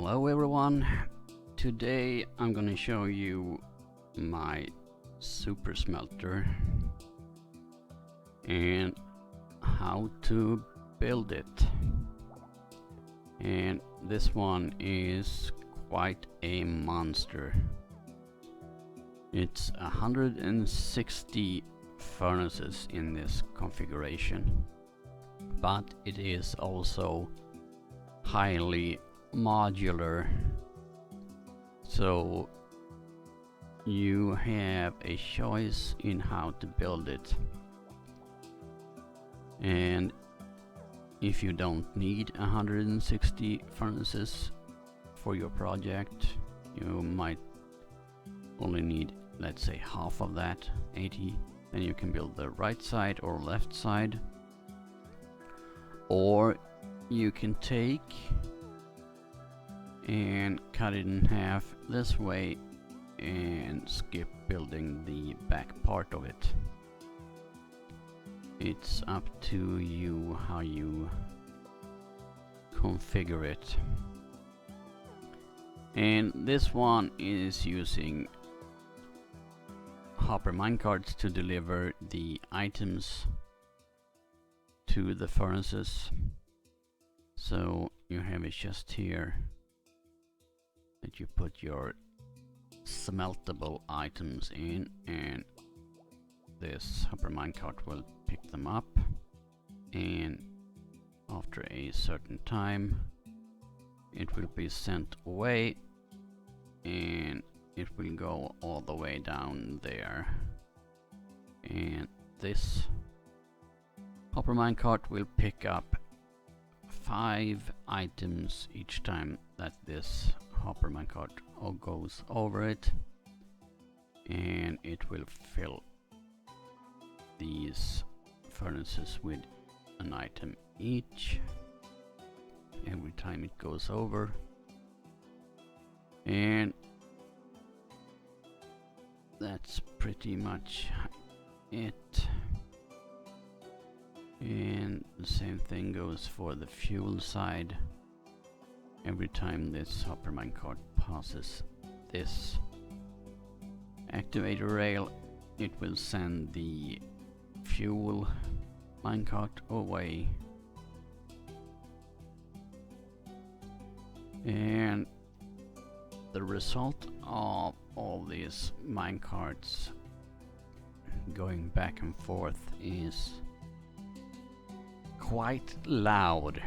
Hello everyone, today I'm gonna show you my super smelter and how to build it. And this one is quite a monster. It's 160 furnaces in this configuration, but it is also highly modular, so you have a choice in how to build it. And if you don't need 160 furnaces for your project, you might only need, let's say, half of that, 80. Then you can build the right side or left side, or you can take and cut it in half this way and skip building the back part of it. It's up to you how you configure it. And this one is using hopper minecarts to deliver the items to the furnaces. So you have a chest here that you put your smeltable items in, and this hopper minecart will pick them up, and after a certain time it will be sent away and it will go all the way down there. And this hopper minecart will pick up 5 items each time that this hopper minecart goes over it, and it will fill these furnaces with an item each every time it goes over. And that's pretty much it. And the same thing goes for the fuel side. Every time this hopper minecart passes this activator rail, it will send the fuel minecart away. And the result of all these minecarts going back and forth is quite loud,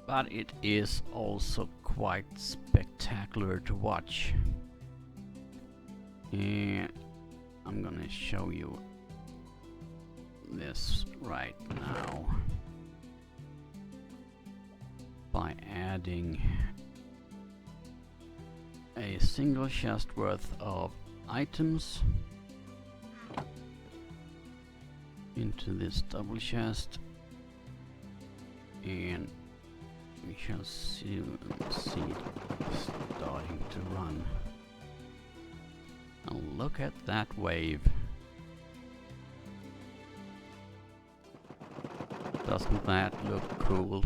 but it is also quite spectacular to watch. And I'm gonna show you this right now by adding a single chest worth of items into this double chest, and we shall see it starting to run. Now look at that wave. Doesn't that look cool?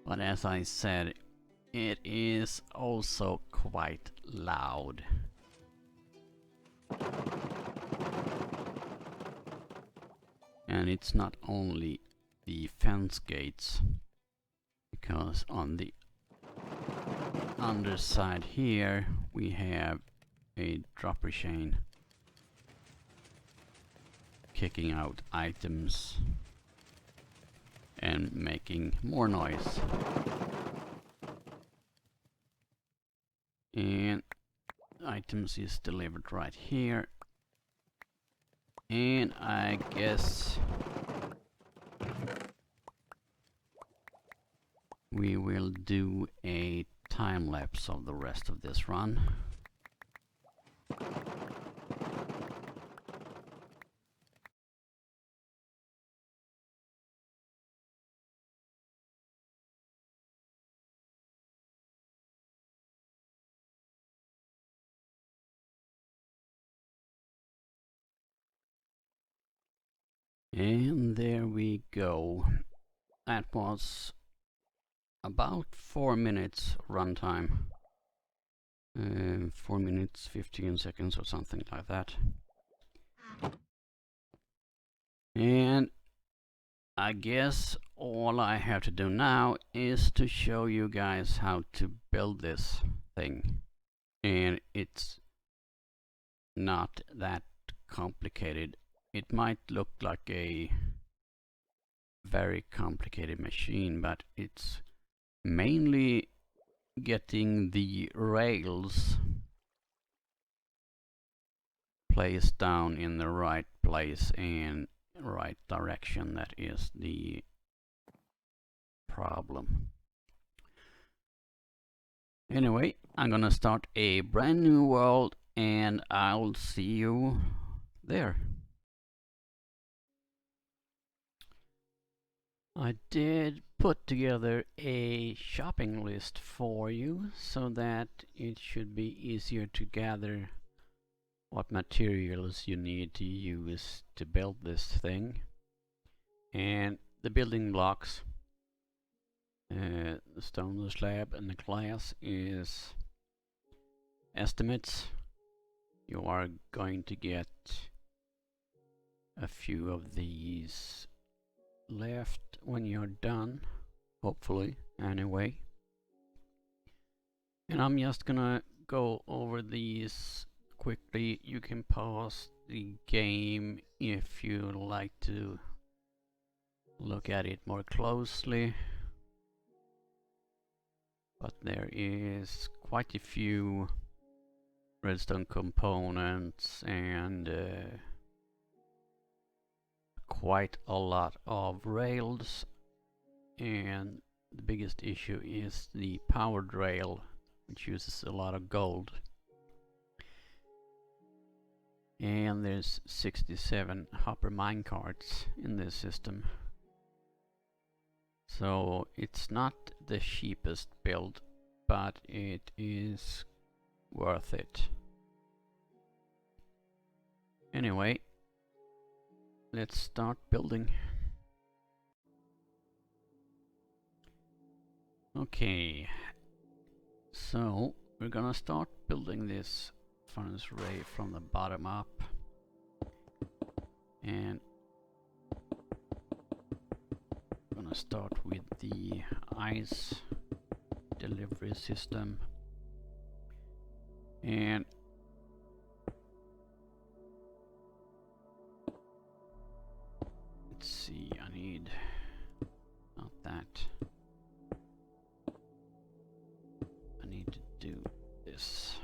But as I said, it is also quite loud. And it's not only the fence gates, because on the underside here we have a dropper chain kicking out items and making more noise. And items is delivered right here, and I guess we will do a time lapse of the rest of this run. And there we go. That was about 4 minutes runtime. 4 minutes 15 seconds or something like that. And I guess all I have to do now is to show you guys how to build this thing. And it's not that complicated. It might look like a very complicated machine, but it's mainly getting the rails placed down in the right place and right direction. That is the problem. Anyway, I'm gonna start a brand new world and I'll see you there. I did put together a shopping list for you so that it should be easier to gather what materials you need to use to build this thing. And the building blocks, the stone, the slab and the glass is estimates. You are going to get a few of these left when you're done, hopefully, anyway. And I'm just gonna go over these quickly. You can pause the game if you like to look at it more closely. But there is quite a few redstone components and quite a lot of rails, and the biggest issue is the powered rail, which uses a lot of gold. And there's 67 hopper minecarts in this system, so it's not the cheapest build, but it is worth it. Anyway, let's start building. Okay, so we're gonna start building this furnace array from the bottom up, and I'm gonna start with the ice delivery system. And let's see, I need not that. I need to do this.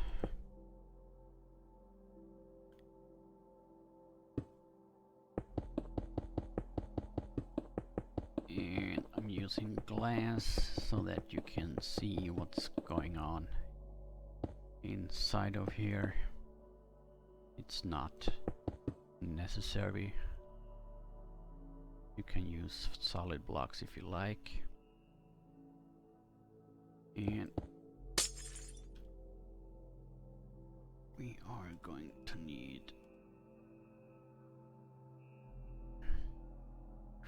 And I'm using glass so that you can see what's going on inside of here. It's not necessary. You can use solid blocks if you like. And we are going to need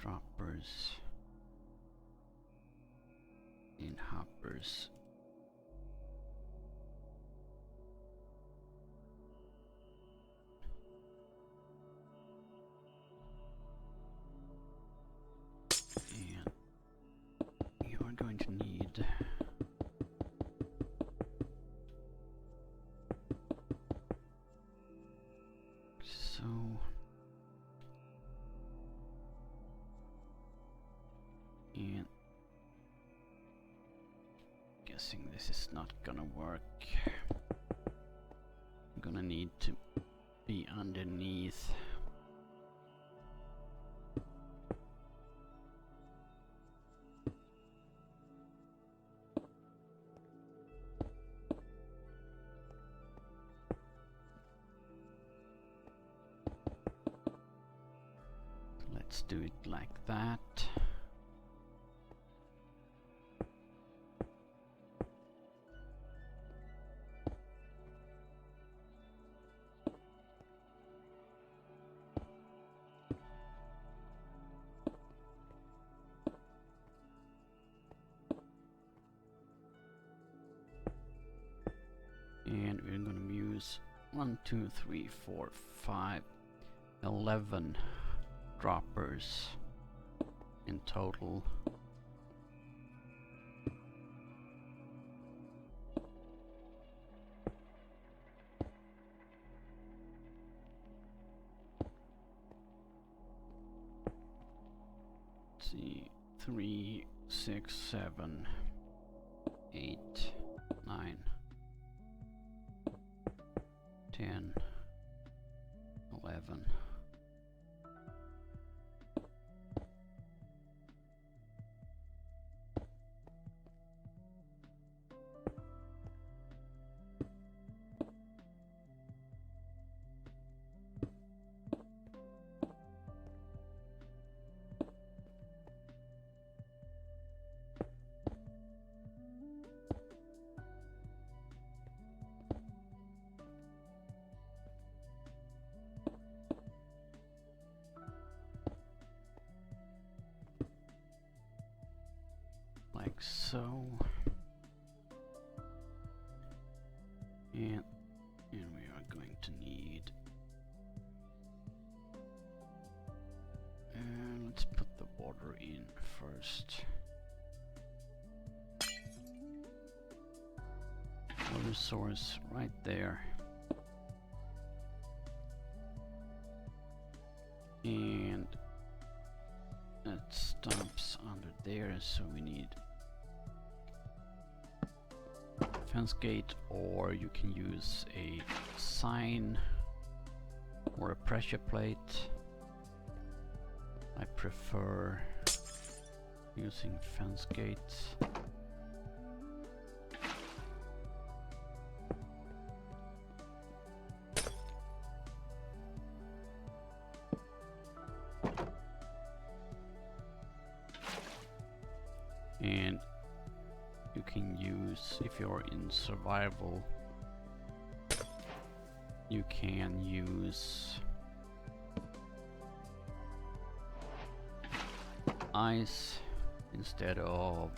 droppers and hoppers. And we are going to need so and guessing this is not gonna work. I'm gonna need to be underneath. Let's do it like that. 1, 2, 3, 4, 5, 11 droppers in total. Let's see, 3, 6, 7, 8, 9, 10, 11. Like so, and we are going to need, let's put the water in first. Water source right there, and that stops under there, so we need fence gate, or you can use a sign or a pressure plate. I prefer using fence gates. And you can use, if you're in survival, you can use ice instead of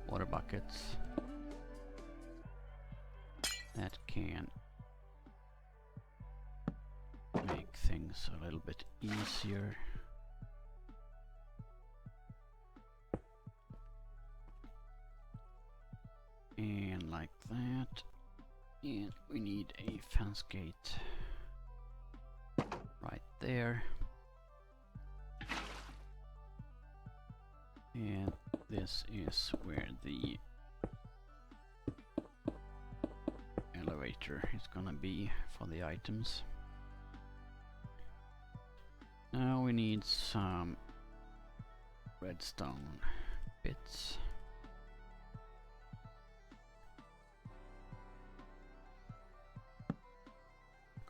water buckets. That can make things a little bit easier. And like that, and we need a fence gate right there, and this is where the elevator is gonna be for the items. Now we need some redstone bits.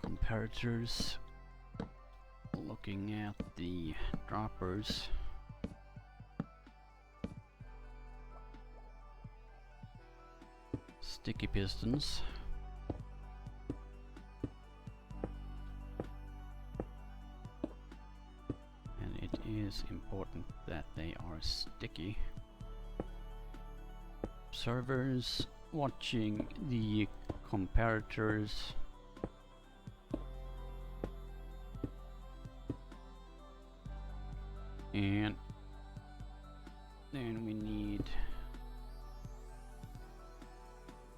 Comparators, looking at the droppers, sticky pistons, and it is important that they are sticky. Observers watching the comparators. And then we need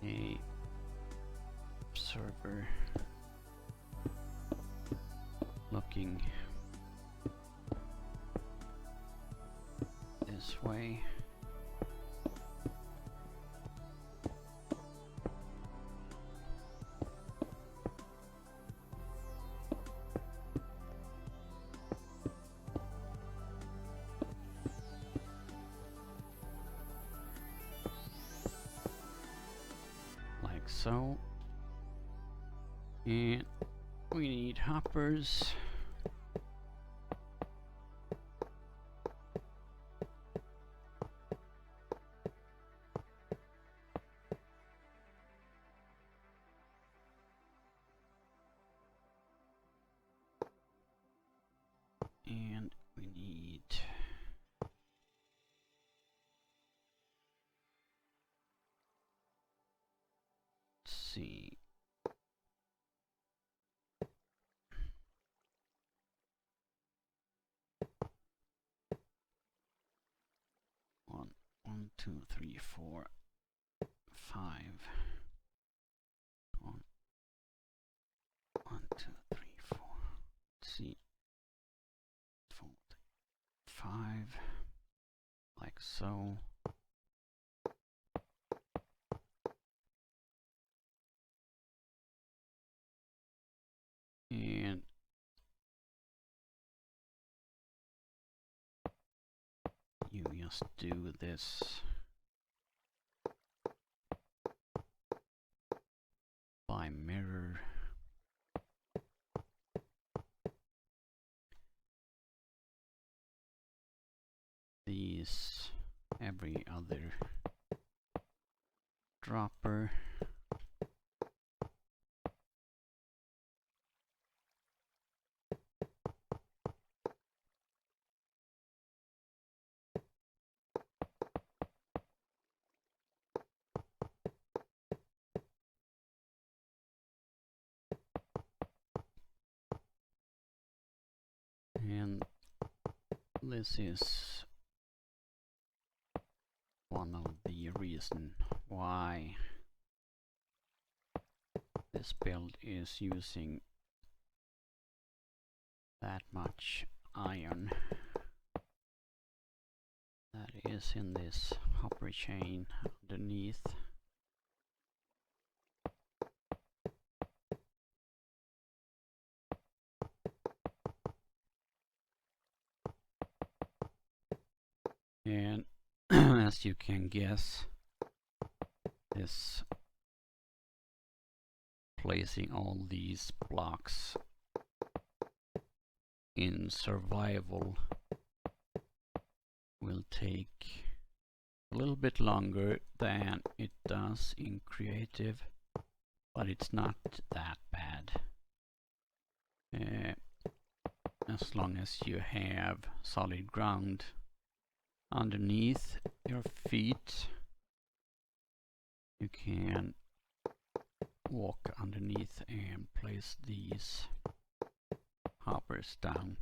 a observer looking this way. So, and we need hoppers. And we need see 2, 3, 4, 5. 1, 2, 3, 4. Let's see. 4, 5. Like so. And you just do this by mirror. These every other dropper. And this is one of the reasons why this build is using that much iron that is in this hopper chain underneath. And as you can guess, this placing all these blocks in survival will take a little bit longer than it does in creative, but it's not that bad. As long as you have solid ground underneath your feet, you can walk underneath and place these hoppers down.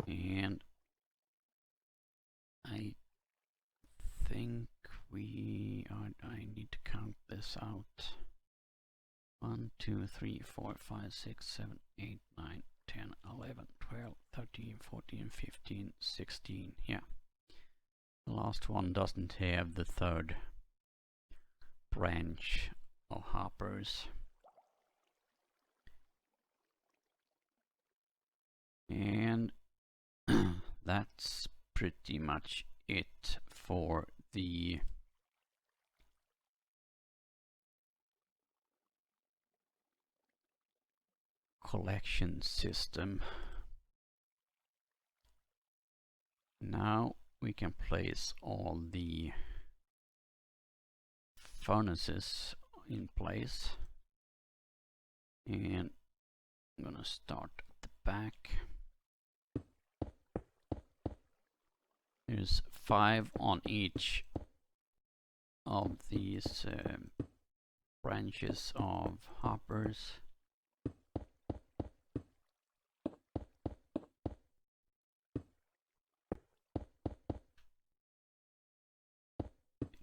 And I think I need to count this out. 1, 2, 3, 4, 5, 6, 7, 8, 9, 10, 11, 12, 13, 14, 15, 16. Yeah. The last one doesn't have the third branch of hoppers. And that's pretty much it for the collection system. Now we can place all the furnaces in place, and I'm gonna start at the back. There's 5 on each of these branches of hoppers.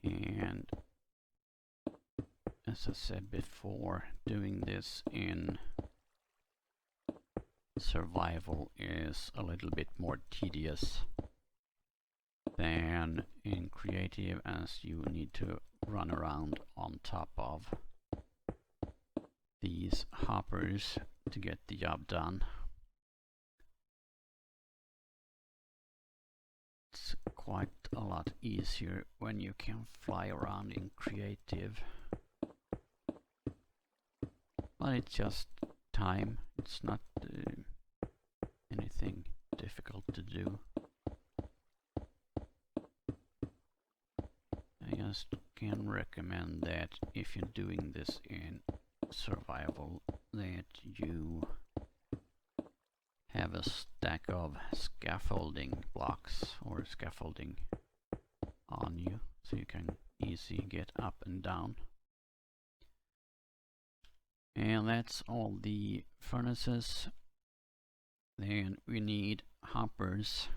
And as I said before, doing this in survival is a little bit more tedious than in creative, as you need to run around on top of these hoppers to get the job done. It's quite a lot easier when you can fly around in creative, but it's just time. It's not anything difficult to do. I just can recommend that if you're doing this in survival, that you have a stack of scaffolding blocks or scaffolding on you, so you can easily get up and down. And that's all the furnaces. Then we need hoppers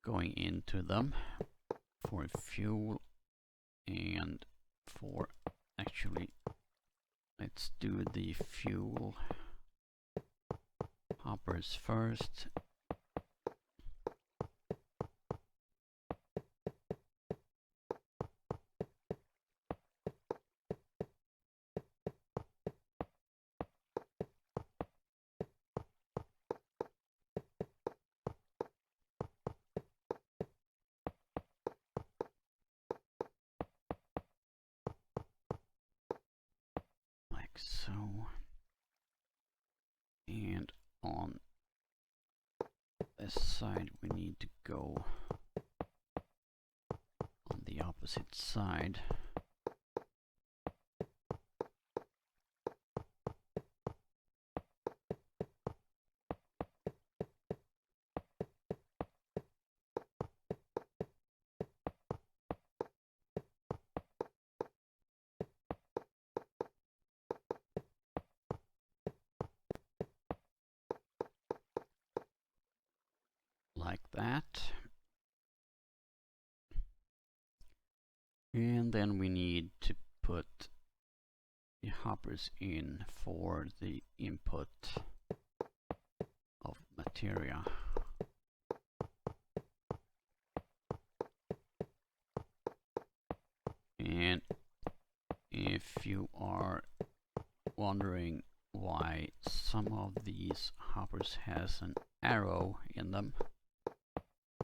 going into them for fuel and for, actually, let's do the fuel hoppers first. Like so. And on this side we need to go on the opposite side. Like that. And then we need to put the hoppers in for the input of materia. And if you are wondering why some of these hoppers has an arrow in them,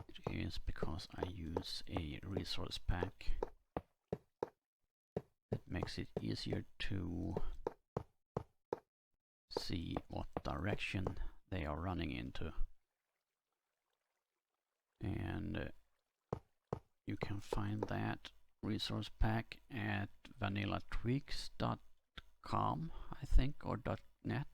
it is because I use a resource pack that makes it easier to see what direction they are running into. And you can find that resource pack at vanillatweaks.com, I think, or .net.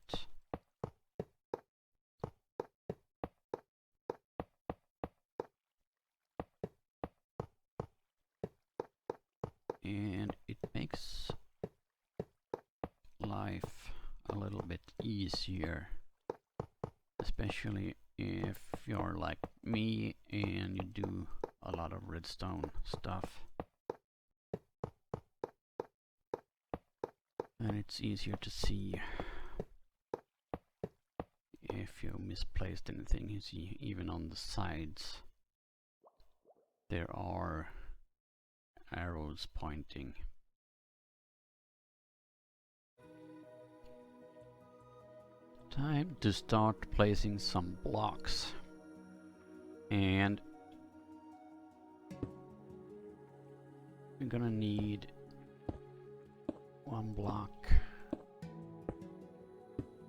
And it makes life a little bit easier, especially if you're like me and you do a lot of redstone stuff. And it's easier to see if you misplaced anything. You see, even on the sides there are arrows pointing. Time to start placing some blocks. And we're gonna need one block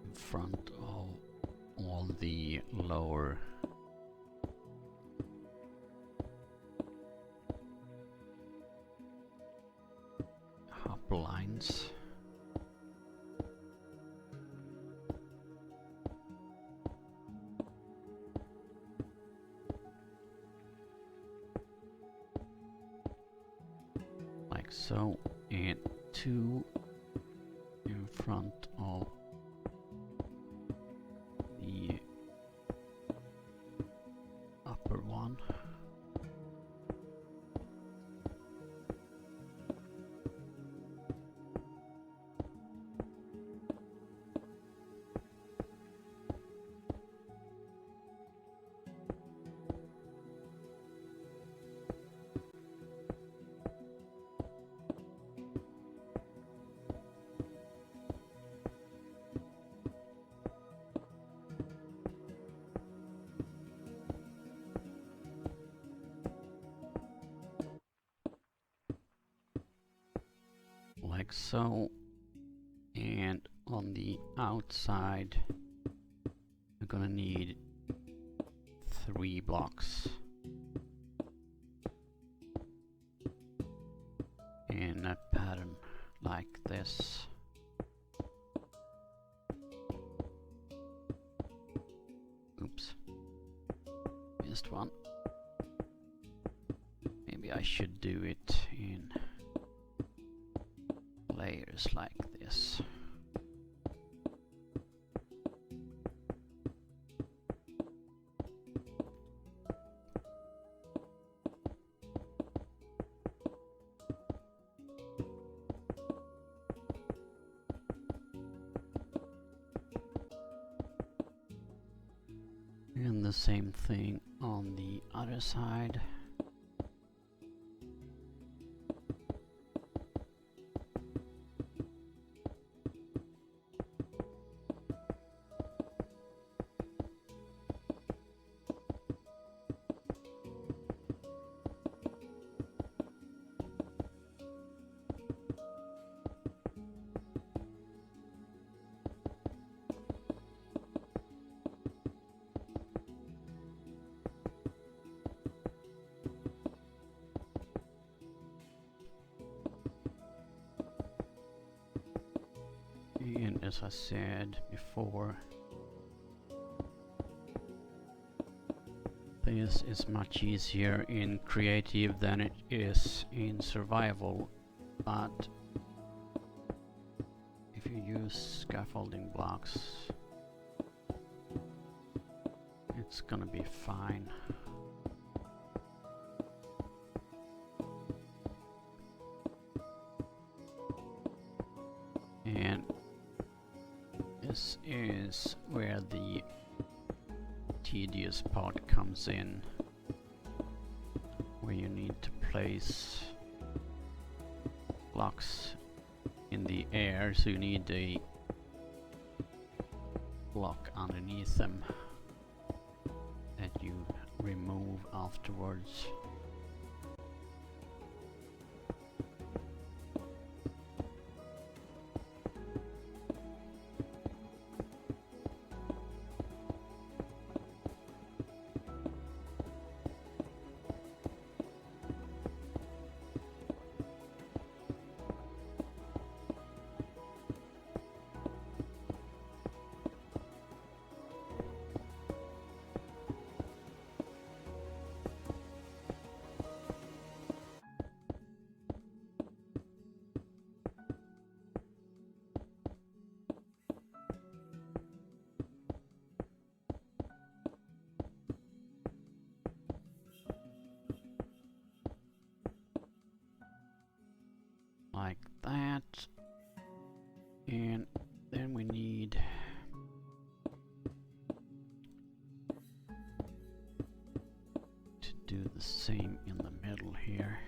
in front of all the lower hopper lines. Like so, and two in front of the upper one. Like so, and on the outside we're gonna need 3 blocks in a pattern like this. Oops, missed one. Maybe I should do it in layers like this. And the same thing on the other side. And as I said before, this is much easier in creative than it is in survival, but if you use scaffolding blocks, it's gonna be fine. And this is where the tedious part comes in, where you need to place blocks in the air, so you need a block underneath them that you remove afterwards. Like that, and then we need to do the same in the middle here.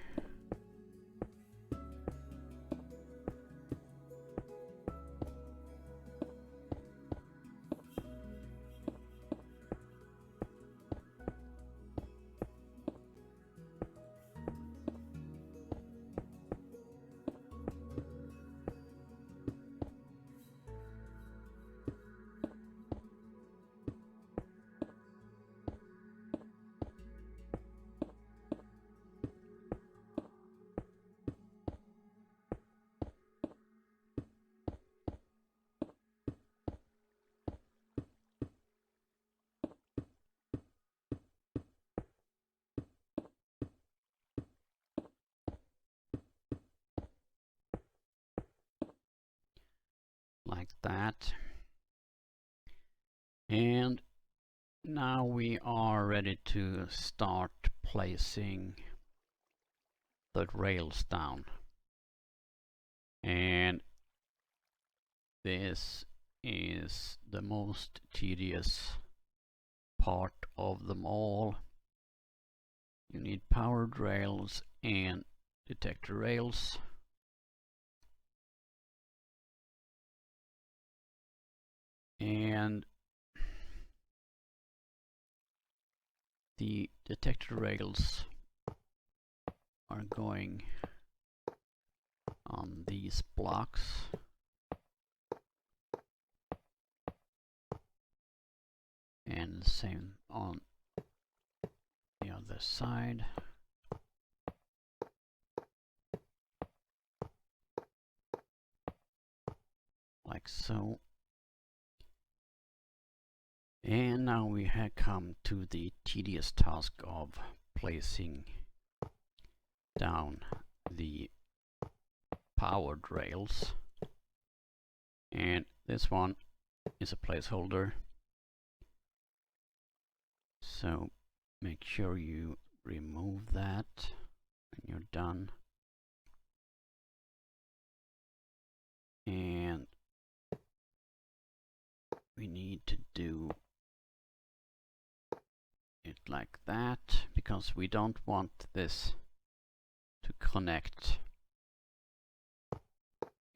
Like that. And now we are ready to start placing the rails down. And this is the most tedious part of them all. You need powered rails and detector rails. And the detector rails are going on these blocks. And the same on the other side. Like so. And now we have come to the tedious task of placing down the powered rails, and this one is a placeholder. So make sure you remove that when you're done. And we need to do it like that, because we don't want this to connect,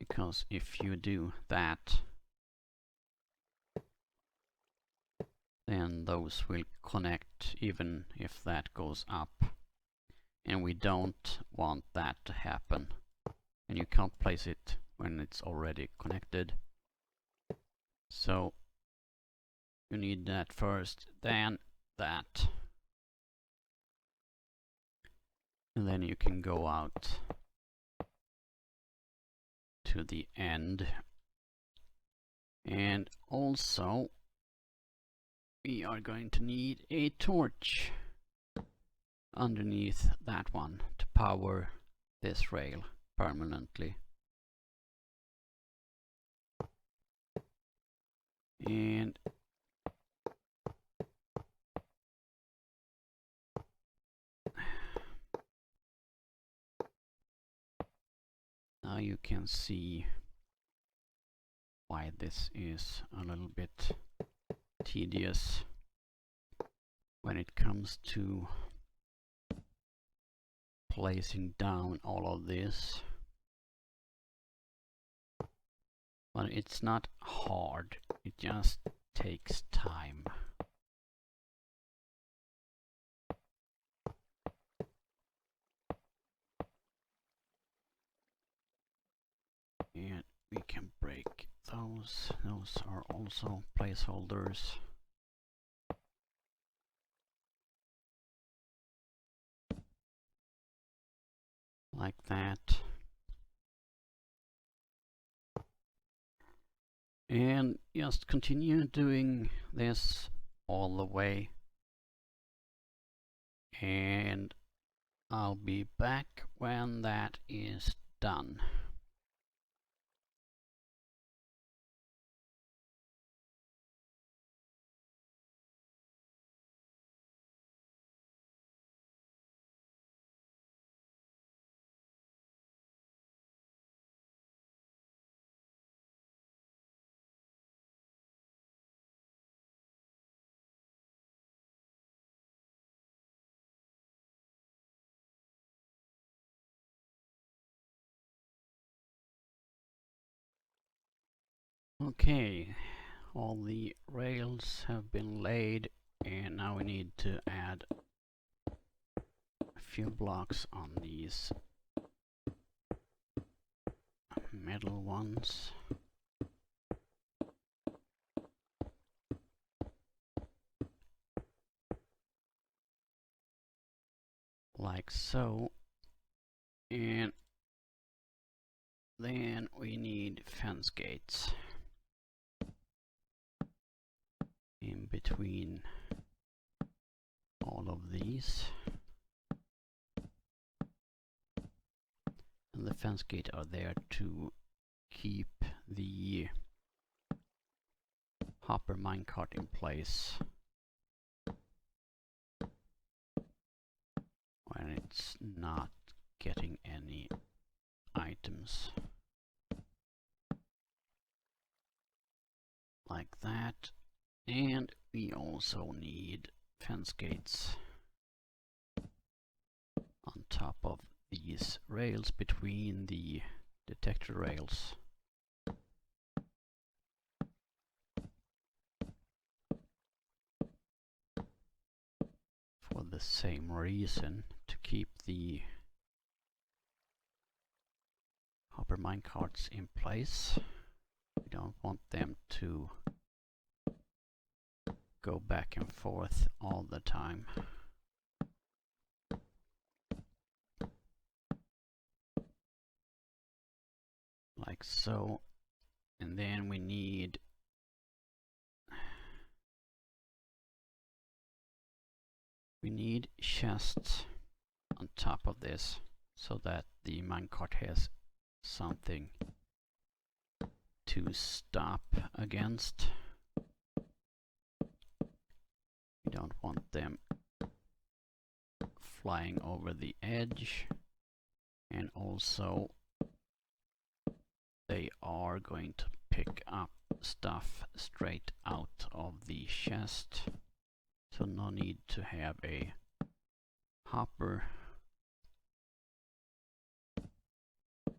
because if you do that, then those will connect even if that goes up, and we don't want that to happen. And you can't place it when it's already connected. So you need that first, then that, and then you can go out to the end. And also we are going to need a torch underneath that one to power this rail permanently. And now you can see why this is a little bit tedious when it comes to placing down all of this. But it's not hard, it just takes time. And we can break those. Those are also placeholders. Like that. And just continue doing this all the way. And I'll be back when that is done. Okay, all the rails have been laid, and now we need to add a few blocks on these middle ones. Like so. And then we need fence gates in between all of these. And the fence gates are there to keep the hopper minecart in place when it's not getting any items. Like that. And we also need fence gates on top of these rails between the detector rails. For the same reason, to keep the hopper minecarts in place. We don't want them to go back and forth all the time. Like so. And then we need chests on top of this so that the minecart has something to stop against. We don't want them flying over the edge, and also they are going to pick up stuff straight out of the chest, so no need to have a hopper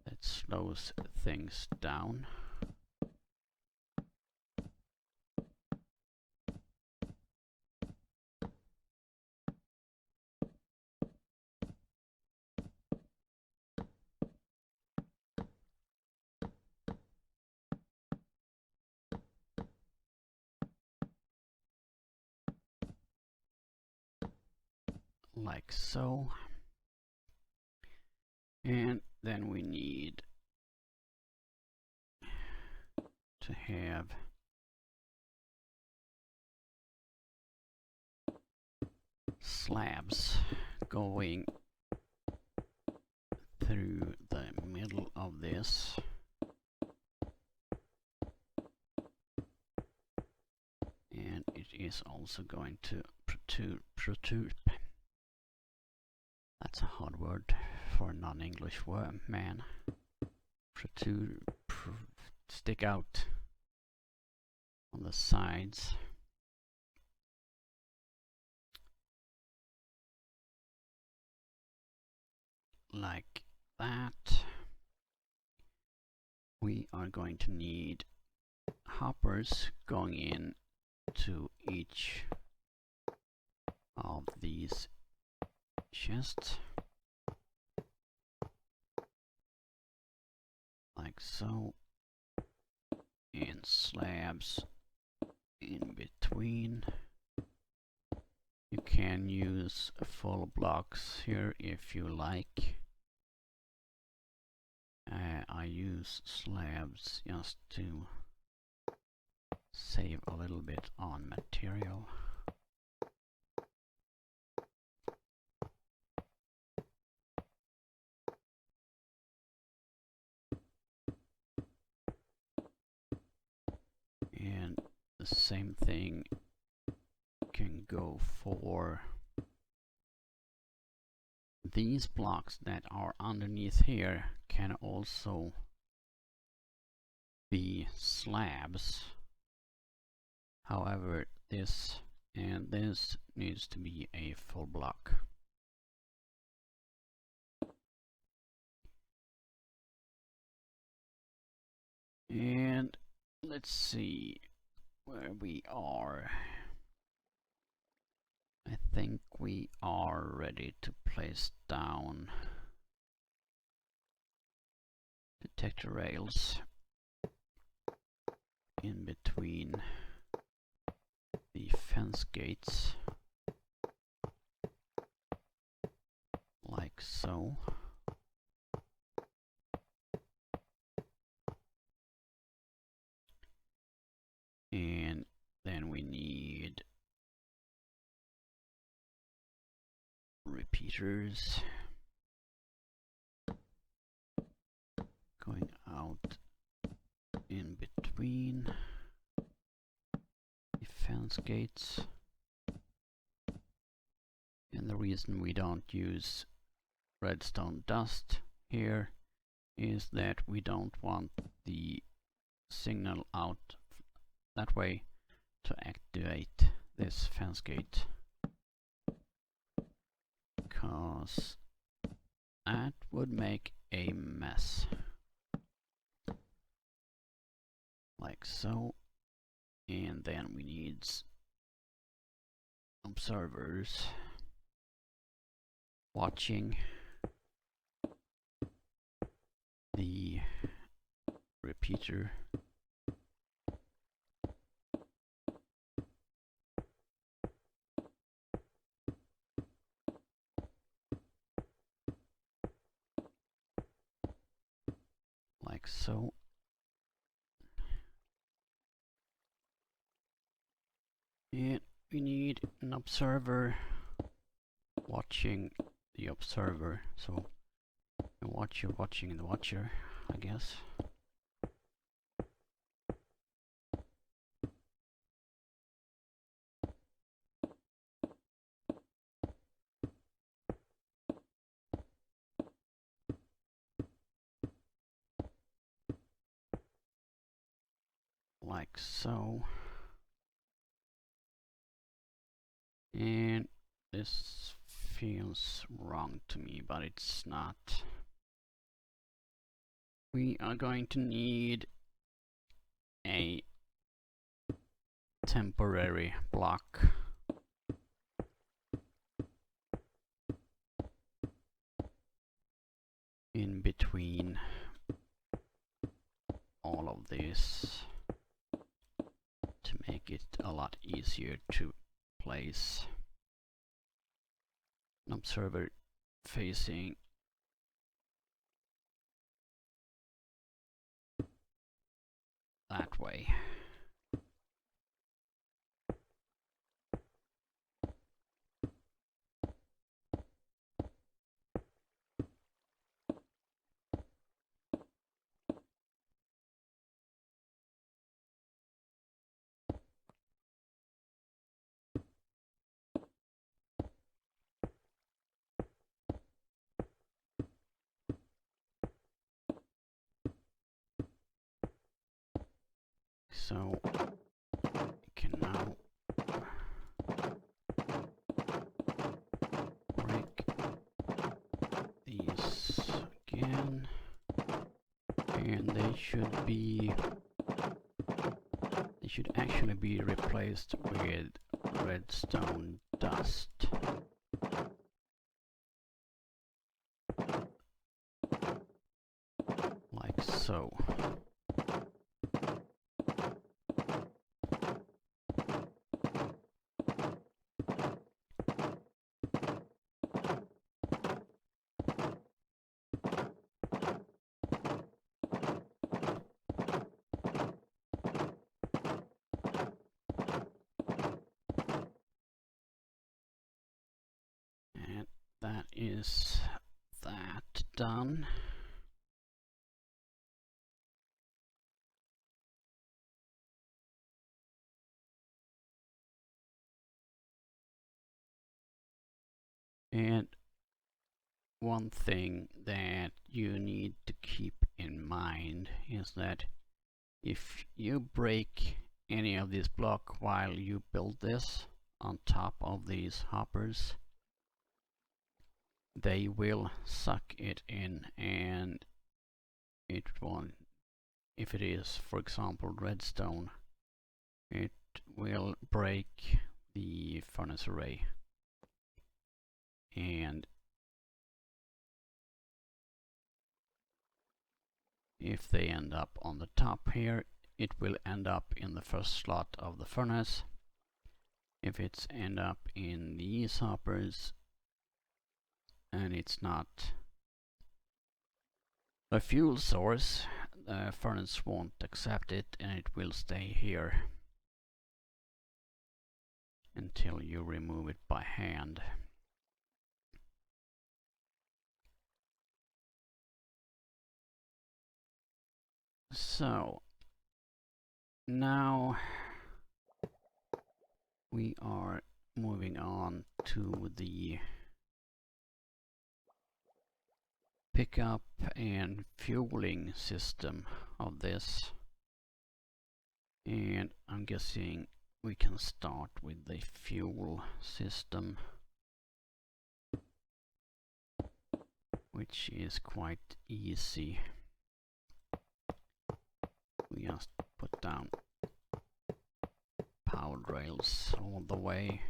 that slows things down. Like so. And then we need to have slabs going through the middle of this. And it is also going to protrude. That's a hard word for a non-English man. Protrude, stick out on the sides. Like that. We are going to need hoppers going in to each of these chests. Like so. And slabs in between. You can use full blocks here if you like. I use slabs just to save a little bit on material. And the same thing can go for these blocks that are underneath here, can also be slabs. However, this and this needs to be a full block. And let's see where we are. I think we are ready to place down detector rails in between the fence gates, like so. And then we need repeaters going out in between the fence gates. And the reason we don't use redstone dust here is that we don't want the signal out that way to activate this fence gate, because that would make a mess. Like so. And then we need observers watching the repeater. Like so. And we need an observer watching the observer. So a watcher watching the watcher, I guess. Like so. And this feels wrong to me, but it's not. We are going to need a temporary block in between all of this to make it a lot easier to place an observer facing that way. So we can now break these again, and they should actually be replaced with redstone dust. Like so. And that is that done. And one thing that you need to keep in mind is that if you break any of this block while you build this on top of these hoppers, they will suck it in, and it won't. If it is, for example, redstone, it will break the furnace array. And if they end up on the top here, it will end up in the first slot of the furnace. If it's end up in these hoppers and it's not a fuel source, the furnace won't accept it and it will stay here until you remove it by hand. So now we are moving on to the pickup and fueling system of this, and I'm guessing we can start with the fuel system, which is quite easy. We just put down power rails all the way,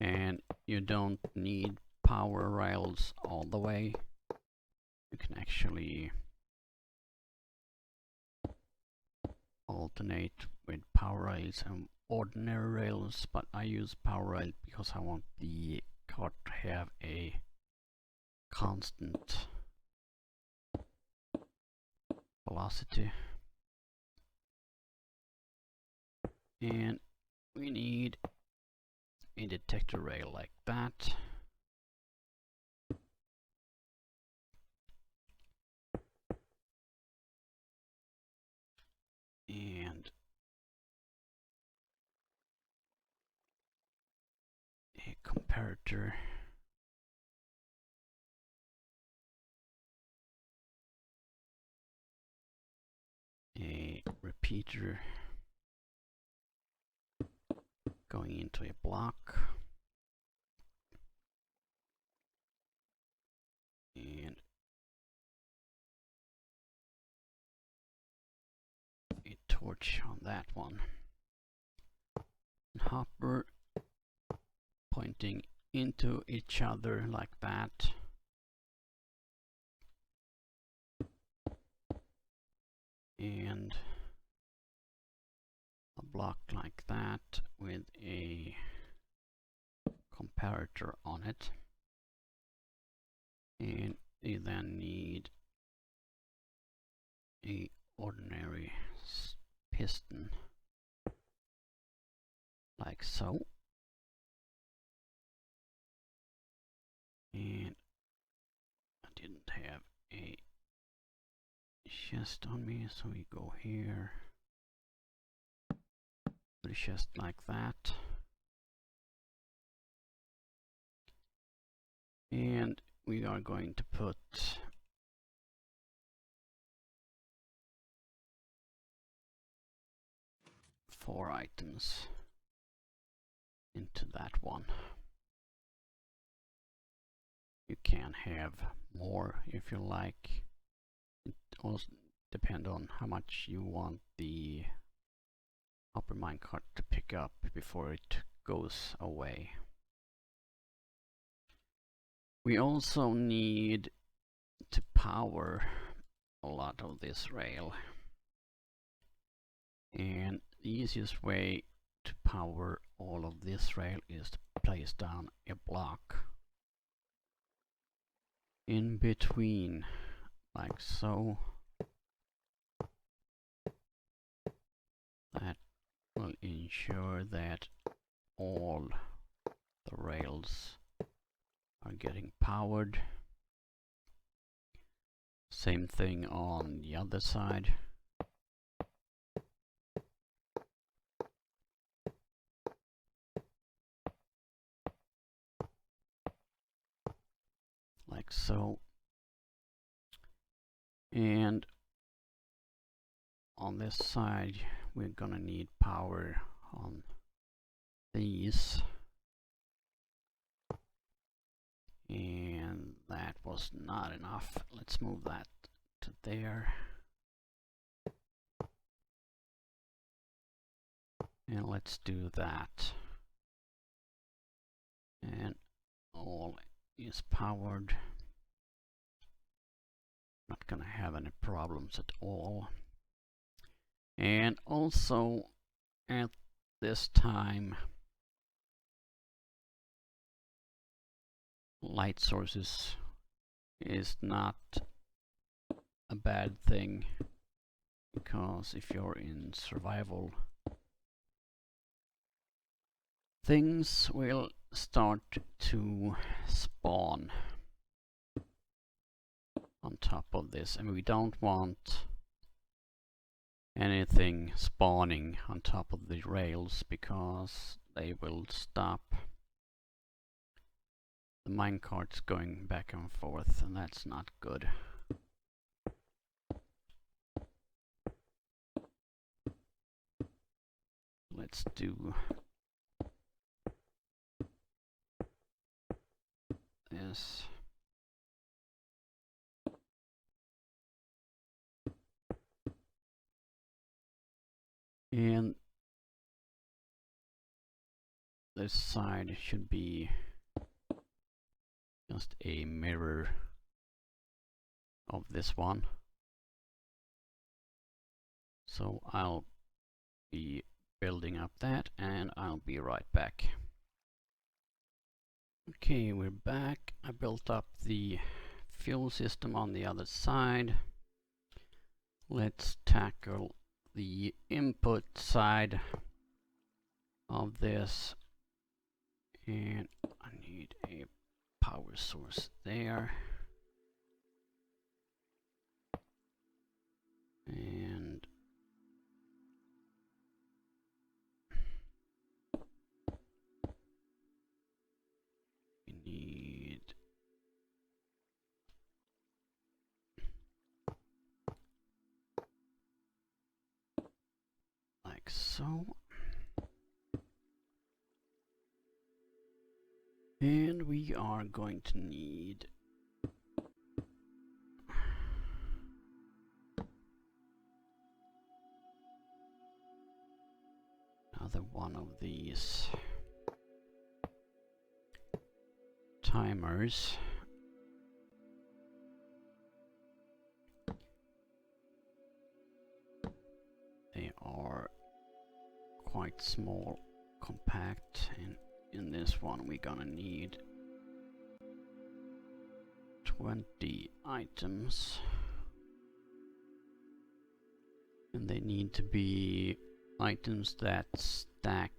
and you don't need power rails all the way. You can actually alternate with power rails and ordinary rails, but I use power rail because I want the cart to have a constant velocity. And we need a detector rail like that. comparator. A repeater going into a block. And a torch on that one. And hopper pointing into each other like that. And a block like that with a comparator on it. And you then need a ordinary piston like so. And I didn't have a chest on me, so we go here. Put a chest like that. And we are going to put four items into that one. You can have more if you like. It also depends on how much you want the upper minecart to pick up before it goes away. We also need to power a lot of this rail. And the easiest way to power all of this rail is to place down a block in between, like so. That will ensure that all the rails are getting powered. Same thing on the other side. Like so. And on this side we're gonna need power on these. And that was not enough. Let's move that to there. And let's do that. And all is powered. Not gonna have any problems at all. And also at this time, light sources is not a bad thing, because if you're in survival, things will start to spawn on top of this, and we don't want anything spawning on top of the rails because they will stop the minecarts going back and forth, and that's not good. Let's do this. And this side should be just a mirror of this one. So I'll be building up that, and I'll be right back. Okay, we're back. I built up the fuel system on the other side. Let's tackle the input side of this, and I need a power source there. And so. And we are going to need another one of these timers. They are quite small, compact, and in this one we're gonna need 20 items. And they need to be items that stack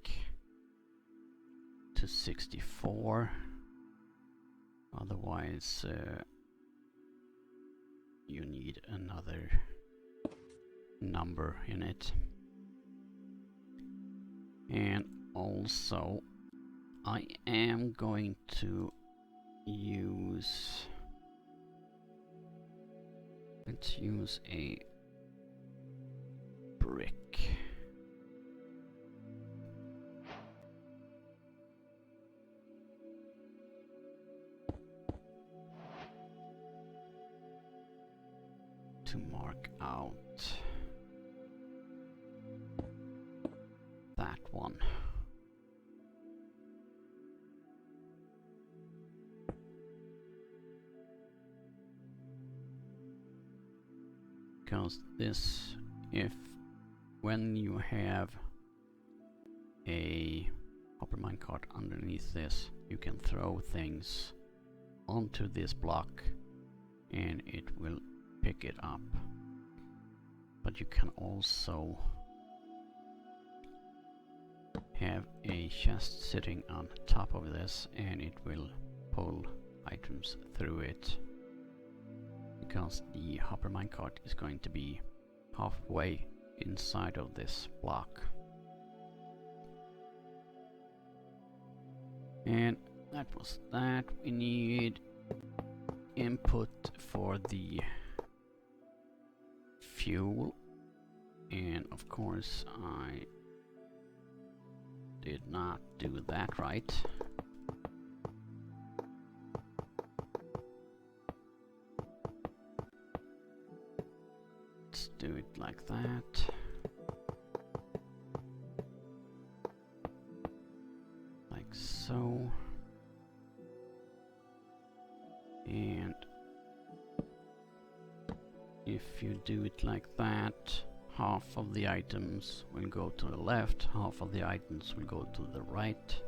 to 64. Otherwise, you need another number in it. And also, I am going to use... let's use a brick. To mark out that one. Because this, when you have a hopper minecart underneath this, you can throw things onto this block and it will pick it up. But you can also have a chest sitting on top of this and it will pull items through it, because the hopper minecart is going to be halfway inside of this block. And that was that. We need input for the fuel, and of course I did not do that right. Let's do it like that. Like so. And if you do it like that, half of the items will go to the left, half of the items will go to the right.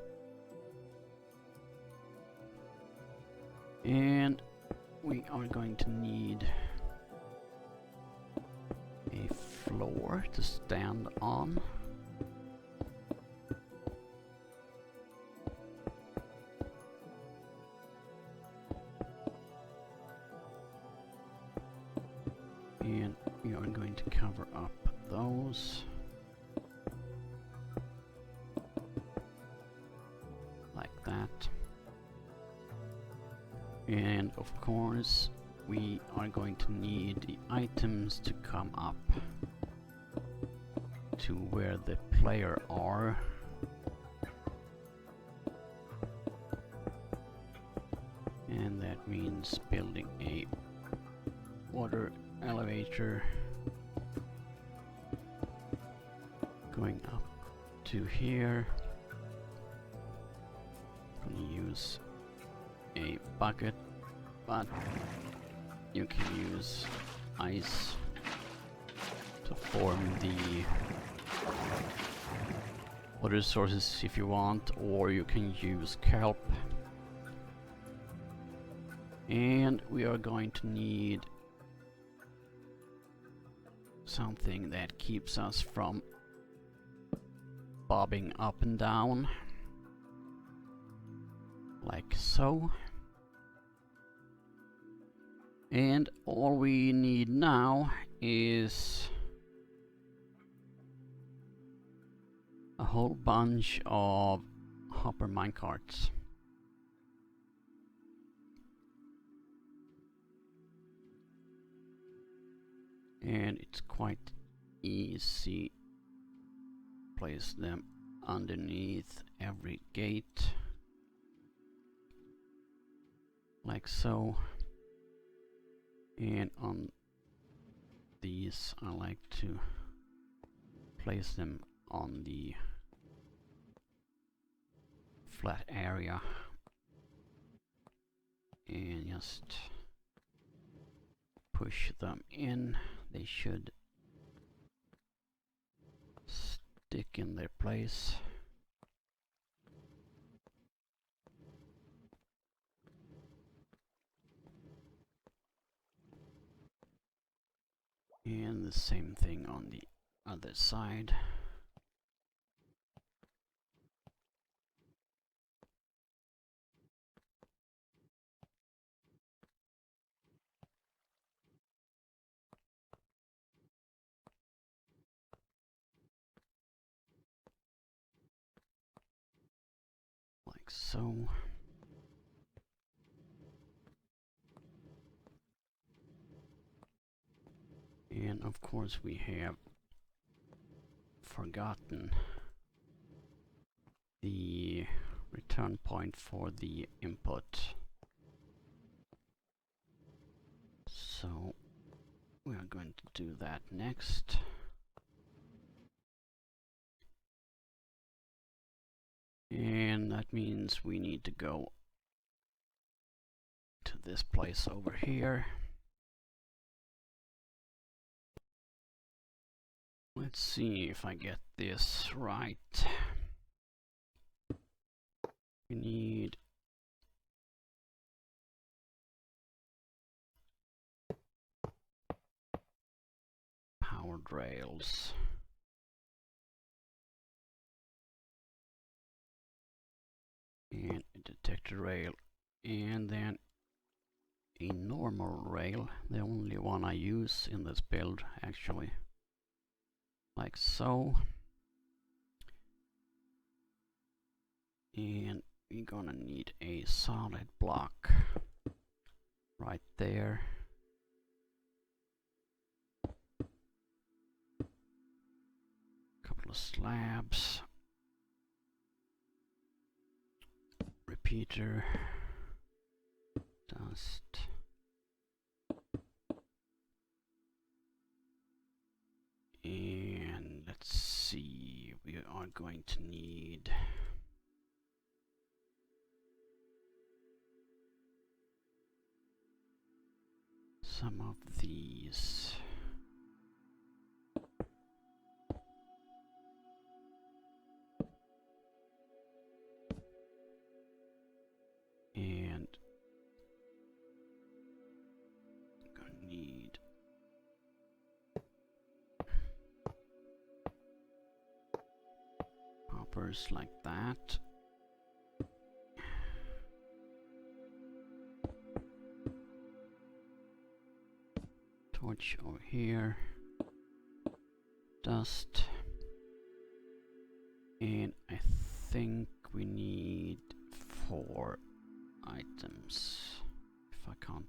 And we are going to need a floor to stand on. And we are going to cover up those like that. And of course we are going to need the items to come up to where the player are. And that means building a water elevator going up to here. I'm gonna use a bucket, but you can use ice to form the water sources if you want, or you can use kelp. And we are going to need something that keeps us from bobbing up and down, like so. And all we need now is a whole bunch of hopper minecarts. And it's quite easy place them underneath every gate, like so. And on these I like to place them on the flat area and just push them in. They should stick in their place. And the same thing on the other side. Like so. And of course we have forgotten the return point for the input. So we are going to do that next. And that means we need to go to this place over here. Let's see if I get this right. We need powered rails. And a detector rail. And then a normal rail. The only one I use in this build, actually. Like so. And we're gonna need a solid block right there. Couple of slabs. Repeater. Dust. And let's see, we are going to need some of these. And gonna need hoppers like that. Torch over here. Dust. And I think we need 4 items. If I can't.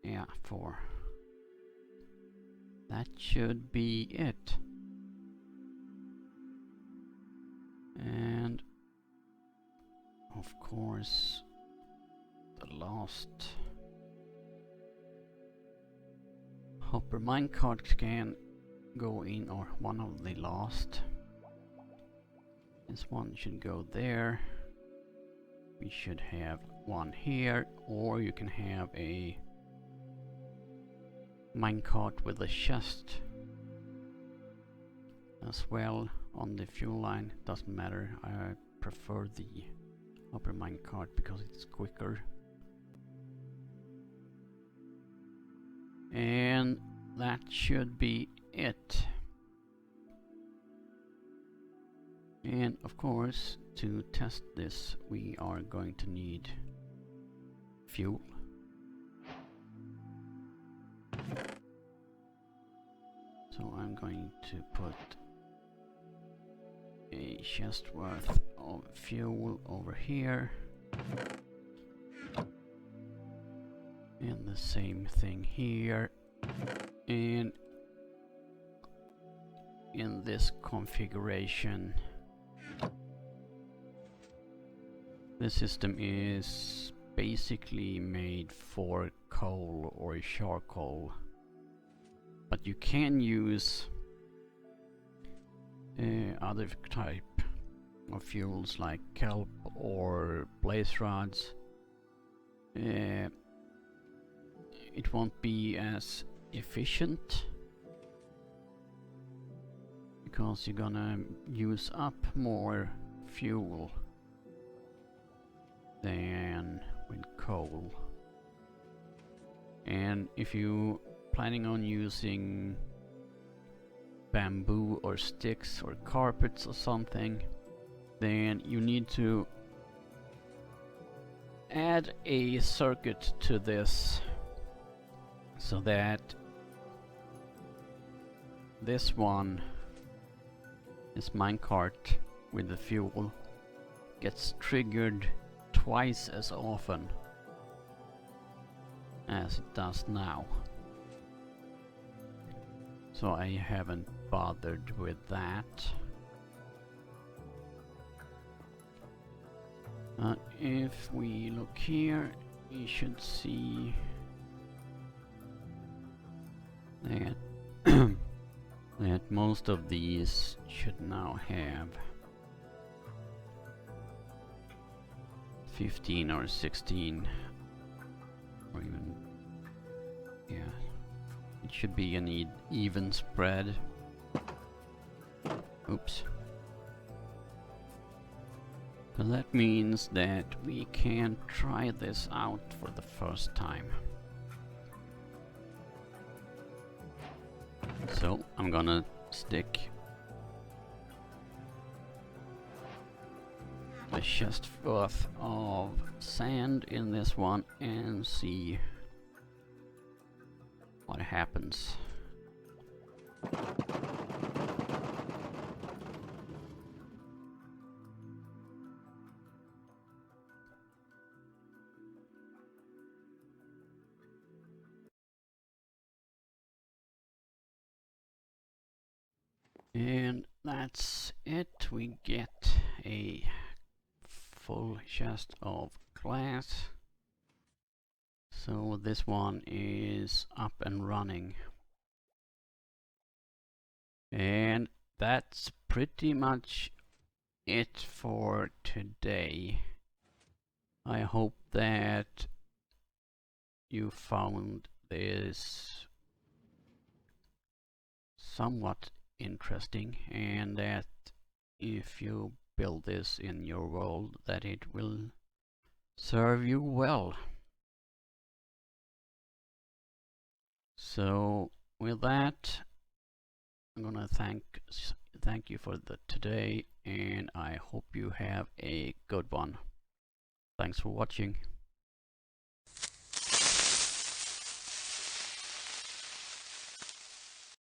Yeah, 4. That should be it. And of course the last hopper minecart can go in, or one of the last. This one should go there. We should have one here, or you can have a minecart with a chest as well on the fuel line. Doesn't matter, I prefer the upper minecart because it's quicker. And that should be it. And of course, to test this we are going to need fuel. So I'm going to put a chest worth of fuel over here. And the same thing here. And in this configuration. This system is basically made for coal or charcoal, but you can use other type of fuels like kelp or blaze rods. It won't be as efficient because you're gonna use up more fuel than with coal. And if you planning on using bamboo or sticks or carpets or something, then you need to add a circuit to this so that this minecart with the fuel gets triggered twice as often as it does now. So I haven't bothered with that. If we look here, we should see that that most of these should now have 15 or 16 or even, yeah, it should be an even spread. Oops. So that means that we can try this out for the first time. So I'm gonna stick a chest worth of sand in this one and see what happens. And that's it. We get a full chest of glass. So this one is up and running. And that's pretty much it for today. I hope that you found this somewhat interesting, and that if you build this in your world, that it will serve you well. So with that, I'm gonna thank you for today, and I hope you have a good one. Thanks for watching.